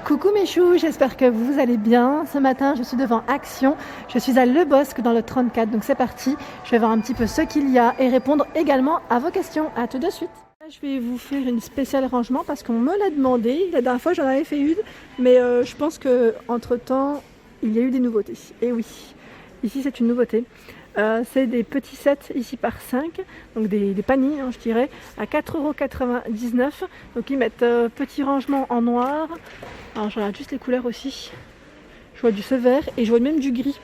Coucou mes choux, j'espère que vous allez bien. Ce matin, je suis devant Action. Je suis à Le Bosc dans le 34, donc c'est parti. Je vais voir un petit peu ce qu'il y a et répondre également à vos questions. À tout de suite. Je vais vous faire une spéciale rangement parce qu'on me l'a demandé. La dernière fois, j'en avais fait une, mais je pense qu'entre temps, il y a eu des nouveautés. Et oui, ici c'est une nouveauté. C'est des petits sets ici par 5, donc des paniers je dirais, à 4,99 €. Donc ils mettent petit rangement en noir. Alors je regarde juste les couleurs aussi. Je vois du ce vert et je vois même du gris.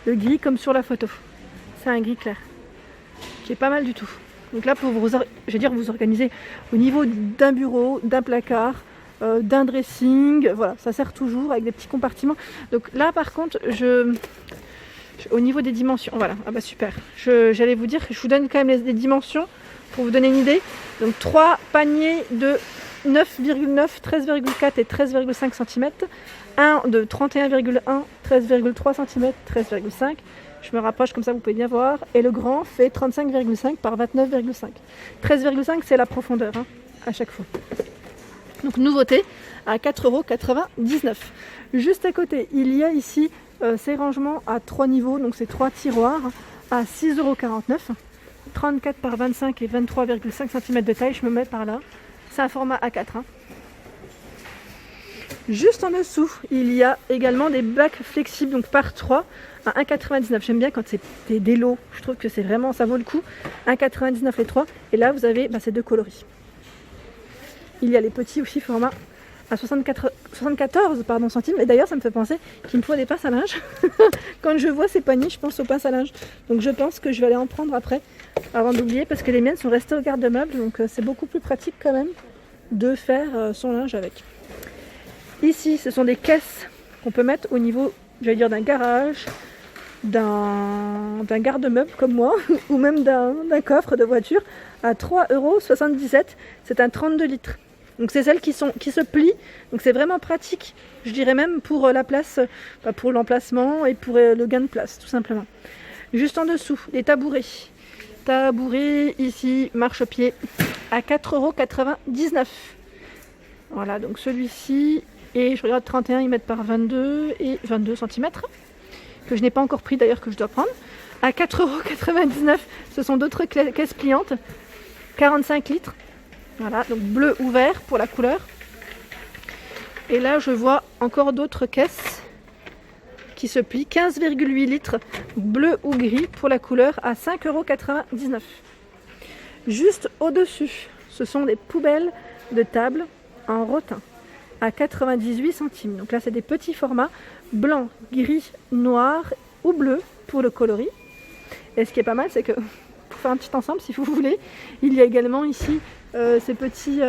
Le gris comme sur la photo. C'est un gris clair. Qui est pas mal du tout. Donc là pour vous organiser au niveau d'un bureau, d'un placard, d'un dressing. Voilà, ça sert toujours avec des petits compartiments. Donc là par contre au niveau des dimensions, voilà, ah bah super. J'allais vous dire que je vous donne quand même les dimensions pour vous donner une idée. Donc 3 paniers de 9,9, 13,4 et 13,5 cm. Un de 31,1, 13,3 cm, 13,5. Je me rapproche comme ça vous pouvez bien voir. Et le grand fait 35,5 par 29,5. 13,5 c'est la profondeur à chaque fois. Donc nouveauté à 4,99 €. Juste à côté, il y a ici ces rangements à 3 niveaux, donc c'est 3 tiroirs à 6,49 €, 34 par 25 et 23,5 cm de taille, je me mets par là. C'est un format A4. Juste en dessous, il y a également des bacs flexibles, donc par 3 à 1,99 €. J'aime bien quand c'est des lots, je trouve que c'est vraiment, ça vaut le coup. 1,99 € les 3, et là vous avez ces deux coloris. Il y a les petits aussi format à 74 centimes. Et d'ailleurs, ça me fait penser qu'il me faut des pinces à linge. Quand je vois ces paniers, je pense aux pinces à linge. Donc je pense que je vais aller en prendre après, avant d'oublier, parce que les miennes sont restées au garde-meuble. Donc c'est beaucoup plus pratique quand même de faire son linge avec. Ici, ce sont des caisses qu'on peut mettre au niveau, d'un garage, d'un garde-meuble comme moi, ou même d'un coffre de voiture, à 3,77 €. C'est un 32 litres. Donc c'est celles qui se plient, donc c'est vraiment pratique, je dirais même pour la place, pour l'emplacement et pour le gain de place tout simplement. Juste en dessous, les tabourets. Tabourets ici, marchepied à 4,99 €. Voilà, donc celui-ci, et je regarde 31, ils mettent par 22 et 22 cm, que je n'ai pas encore pris d'ailleurs, que je dois prendre. À 4,99 €, ce sont d'autres caisses pliantes, 45 litres. Voilà, donc bleu ou vert pour la couleur. Et là, je vois encore d'autres caisses qui se plient. 15,8 litres, bleu ou gris pour la couleur à 5,99 €. Juste au-dessus, ce sont des poubelles de table en rotin à 98 centimes. Donc là, c'est des petits formats blanc, gris, noir ou bleu pour le coloris. Et ce qui est pas mal, c'est que pour faire un petit ensemble, si vous voulez, il y a également ici ces petits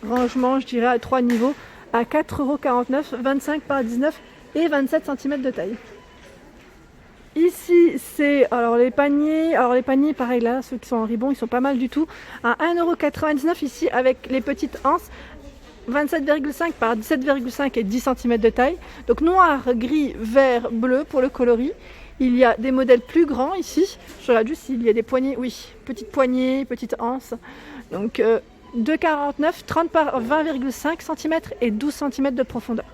rangements, je dirais à 3 niveaux, à 4,49 €, 25 par 19 et 27 cm de taille. Ici, c'est les paniers. Alors les paniers, pareil là, ceux qui sont en ribon, ils sont pas mal du tout. À 1,99 € ici avec les petites anses, 27,5 par 17,5 et 10 cm de taille. Donc noir, gris, vert, bleu pour le coloris. Il y a des modèles plus grands ici. Je regarde juste s'il y a des poignées. Oui, petites poignées, petites anses. Donc 2,49, 30 par 20,5 cm et 12 cm de profondeur.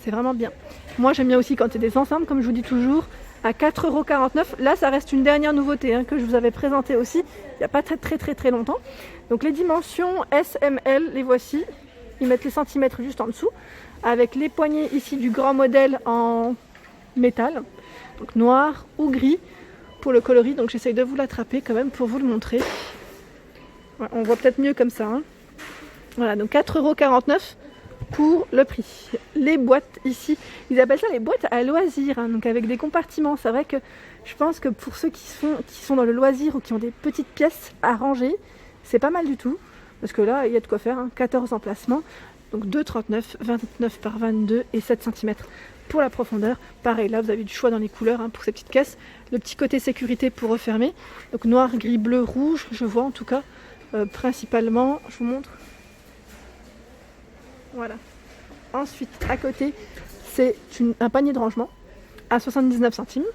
C'est vraiment bien. Moi j'aime bien aussi quand c'est des ensembles, comme je vous dis toujours, à 4,49 €. Là ça reste une dernière nouveauté que je vous avais présentée aussi il n'y a pas très longtemps. Donc les dimensions SML, les voici. Ils mettent les centimètres juste en dessous. Avec les poignées ici du grand modèle en métal. Donc noir ou gris pour le coloris. Donc j'essaye de vous l'attraper quand même pour vous le montrer. Ouais, on voit peut-être mieux comme ça. Voilà, donc 4,49 € pour le prix. Les boîtes ici, ils appellent ça les boîtes à loisirs, donc avec des compartiments. C'est vrai que je pense que pour ceux qui sont dans le loisir ou qui ont des petites pièces à ranger, c'est pas mal du tout. Parce que là, il y a de quoi faire, 14 emplacements. Donc 2,39, 29 par 22 et 7 cm pour la profondeur. Pareil, là vous avez du choix dans les couleurs pour ces petites caisses. Le petit côté sécurité pour refermer. Donc noir, gris, bleu, rouge, je vois en tout cas. Principalement, je vous montre. Voilà. Ensuite, à côté, c'est un panier de rangement à 79 centimes.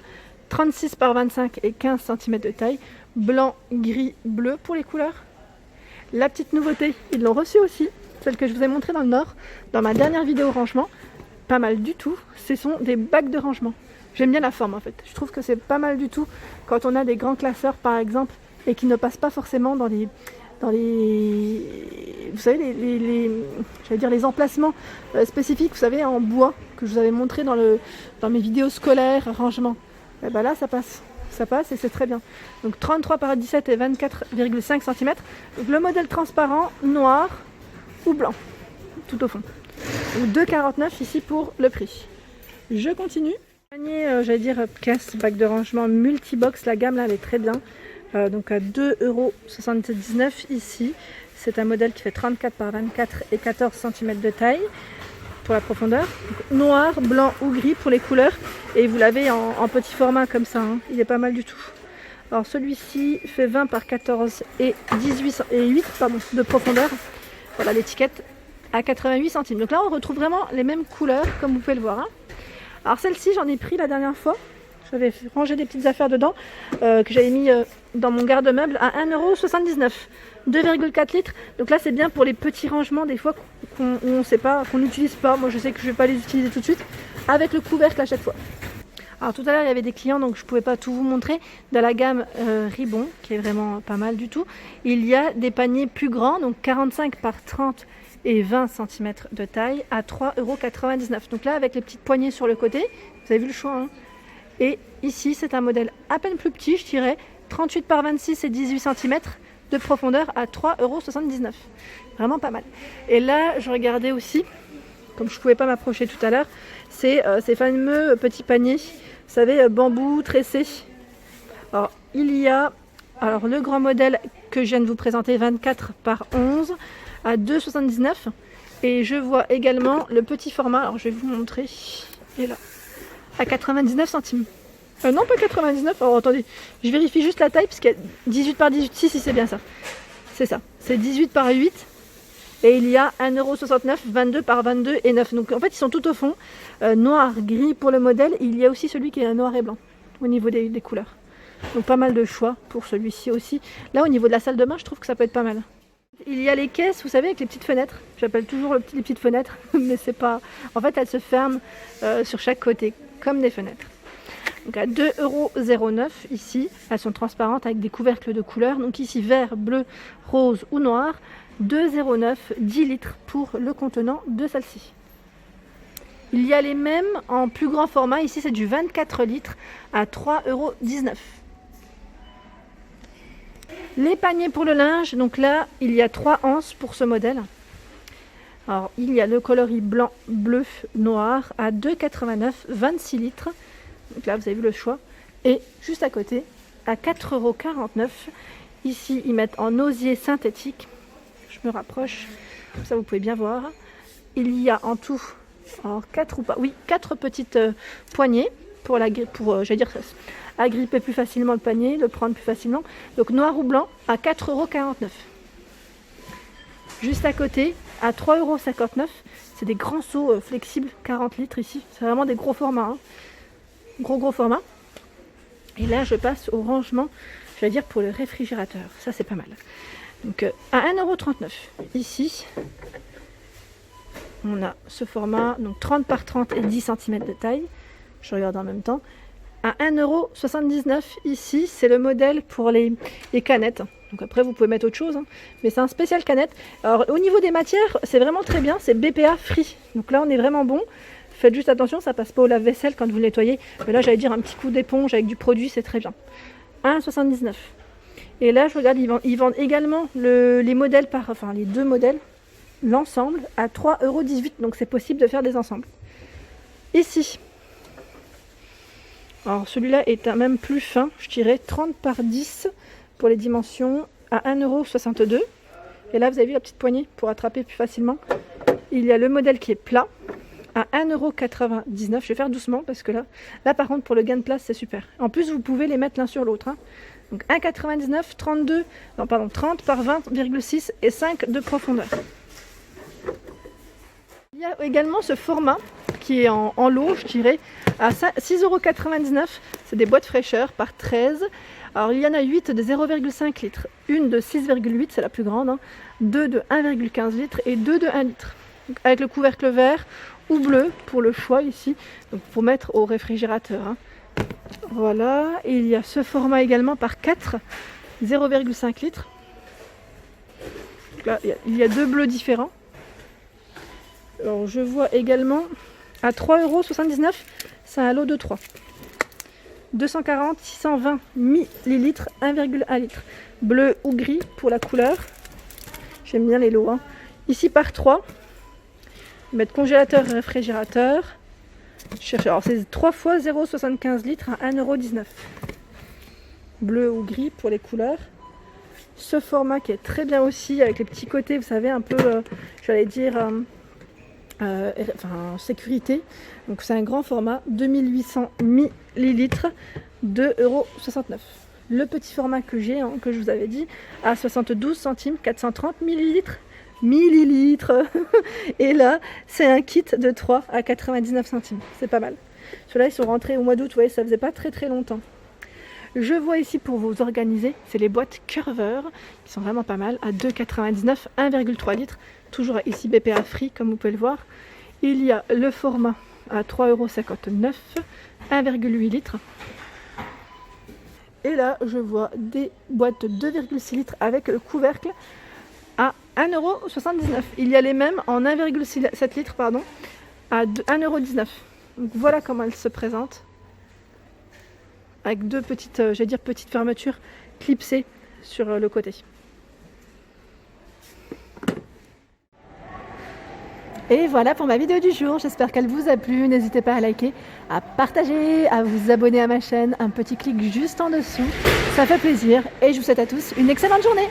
36 par 25 et 15 cm de taille. Blanc, gris, bleu pour les couleurs. La petite nouveauté, ils l'ont reçu aussi. celle que je vous ai montrée dans le Nord, dans ma dernière vidéo rangement, pas mal du tout. Ce sont des bacs de rangement. J'aime bien la forme en fait. Je trouve que c'est pas mal du tout quand on a des grands classeurs par exemple et qui ne passent pas forcément dans les vous savez j'allais dire les emplacements spécifiques, vous savez, en bois que je vous avais montré dans mes vidéos scolaires rangement. Et ben là ça passe et c'est très bien. Donc 33 par 17 et 24,5 cm. Donc le modèle transparent, noir ou blanc, tout au fond. Donc 2,49 ici pour le prix. Je continue. Panier, j'allais dire caisse, bac de rangement multibox, la gamme là elle est très bien. Donc à 2,79 € ici. C'est un modèle qui fait 34 par 24 et 14 cm de taille pour la profondeur. Donc, noir, blanc ou gris pour les couleurs. Et vous l'avez en petit format comme ça, hein. Il est pas mal du tout. Alors celui-ci fait 20 par 14 et 8 de profondeur. Voilà l'étiquette à 88 centimes. Donc là on retrouve vraiment les mêmes couleurs comme vous pouvez le voir, hein. Alors celle-ci j'en ai pris la dernière fois. J'avais rangé des petites affaires dedans que j'avais mis dans mon garde-meuble à 1,79 €. 2,4 litres. Donc là c'est bien pour les petits rangements des fois qu'on ne sait pas, qu'on n'utilise pas. Moi je sais que je ne vais pas les utiliser tout de suite avec le couvercle à chaque fois. Alors tout à l'heure il y avait des clients donc je ne pouvais pas tout vous montrer. Dans la gamme Ribon qui est vraiment pas mal du tout. Il y a des paniers plus grands, donc 45 par 30 et 20 cm de taille à 3,99 €. Donc là avec les petites poignées sur le côté, vous avez vu le choix, hein. Et ici c'est un modèle à peine plus petit, je dirais 38 par 26 et 18 cm de profondeur à 3,79 €. Vraiment pas mal. Et là je regardais aussi, comme je ne pouvais pas m'approcher tout à l'heure, c'est ces fameux petits paniers, vous savez, bambou tressé. Alors il y a le grand modèle que je viens de vous présenter, 24 par 11 à 2,79 €. Et je vois également le petit format, alors je vais vous montrer, et là, à 99 centimes. Non, pas 99, alors attendez, je vérifie juste la taille, parce qu'il y a 18 par 18, si c'est bien ça. C'est ça, c'est 18 par 8, et il y a 1,69 €, 22 par 22 et 9. Donc en fait, ils sont tout au fond, noir, gris pour le modèle, il y a aussi celui qui est noir et blanc, au niveau des couleurs. Donc pas mal de choix pour celui-ci aussi. Là, au niveau de la salle de bain, je trouve que ça peut être pas mal. Il y a les caisses, vous savez, avec les petites fenêtres. J'appelle toujours les petites fenêtres, mais c'est pas... En fait, elles se ferment sur chaque côté, comme des fenêtres. Donc à 2,09 € ici, elles sont transparentes avec des couvercles de couleur. Donc ici, vert, bleu, rose ou noir. 2,09 €, 10 litres pour le contenant de celle-ci. Il y a les mêmes en plus grand format. Ici, c'est du 24 litres à 3,19 €. Les paniers pour le linge, donc là il y a 3 anses pour ce modèle. Alors il y a le coloris blanc, bleu, noir à 2,89 €, 26 litres. Donc là vous avez vu le choix. Et juste à côté, à 4,49 €, ici ils mettent en osier synthétique. Je me rapproche, comme ça vous pouvez bien voir. Il y a en tout, alors 4 petites poignées pour j'allais dire, agripper plus facilement le panier, le prendre plus facilement. Donc noir ou blanc à 4,49 €. Juste à côté, à 3,59 €, c'est des grands seaux flexibles, 40 litres ici. C'est vraiment des gros formats, hein. Gros format. Et là, je passe au rangement, j'allais dire pour le réfrigérateur. Ça, c'est pas mal. Donc à 1,39 € ici, on a ce format, donc 30 par 30 et 10 cm de taille. Je regarde en même temps. À 1,79 € ici, c'est le modèle pour les canettes. Donc après, vous pouvez mettre autre chose, hein, mais c'est un spécial canette. Alors au niveau des matières, c'est vraiment très bien, c'est BPA free. Donc là, on est vraiment bon. Faites juste attention, ça passe pas au lave-vaisselle quand vous le nettoyez. Mais là, j'allais dire un petit coup d'éponge avec du produit, c'est très bien. 1,79 €. Et là, je regarde, ils vendent également les modèles les deux modèles, l'ensemble, à 3,18 €. Donc c'est possible de faire des ensembles. Ici. Alors celui-là est même plus fin, je dirais 30 par 10 pour les dimensions à 1,62 €. Et là vous avez vu la petite poignée pour attraper plus facilement. Il y a le modèle qui est plat à 1,99 €. Je vais faire doucement parce que là par contre pour le gain de place c'est super. En plus vous pouvez les mettre l'un sur l'autre, hein. Donc 1,99 €, 30 par 20,6 et 5 de profondeur. Il y a également ce format qui est en lot, je dirais, à 6,99 €. C'est des boîtes fraîcheur par 13. Alors il y en a 8 de 0,5 litres, une de 6,8, c'est la plus grande, hein, 2 de 1,15 litres et 2 de 1 litre. Donc, avec le couvercle vert ou bleu pour le choix ici, donc pour mettre au réfrigérateur. Hein. Voilà, et il y a ce format également par 4, 0,5 litres. Donc là, il y a 2 bleus différents. Alors je vois également à 3,79 €, c'est un lot de 3. 240, 620 millilitres, 1,1 litre. Bleu ou gris pour la couleur. J'aime bien les lots. Hein. Ici par 3. Mettre congélateur et réfrigérateur. Alors c'est 3 fois 0,75 litres à 1,19 €. Bleu ou gris pour les couleurs. Ce format qui est très bien aussi avec les petits côtés, vous savez, un peu, j'allais dire, sécurité. Donc c'est un grand format, 2800 millilitres, 2,69 €. Le petit format que j'ai, hein, que je vous avais dit, à 72 centimes, 430 millilitres. Et là c'est un kit de 3 à 99 centimes, c'est pas mal. Ceux-là ils sont rentrés au mois d'août, vous voyez, ça faisait pas très longtemps. Je vois ici pour vous organiser, c'est les boîtes Curver qui sont vraiment pas mal, à 2,99 €, 1,3 litres, toujours ici BPA free comme vous pouvez le voir. Il y a le format à 3,59 €, 1,8 litres. Et là je vois des boîtes de 2,6 litres avec le couvercle à 1,79 €. Il y a les mêmes en 1,7 litres pardon, à 1,19 €. Donc voilà comment elles se présentent. Avec 2 petites, petites fermetures clipsées sur le côté. Et voilà pour ma vidéo du jour, j'espère qu'elle vous a plu. N'hésitez pas à liker, à partager, à vous abonner à ma chaîne. Un petit clic juste en dessous, ça fait plaisir. Et je vous souhaite à tous une excellente journée.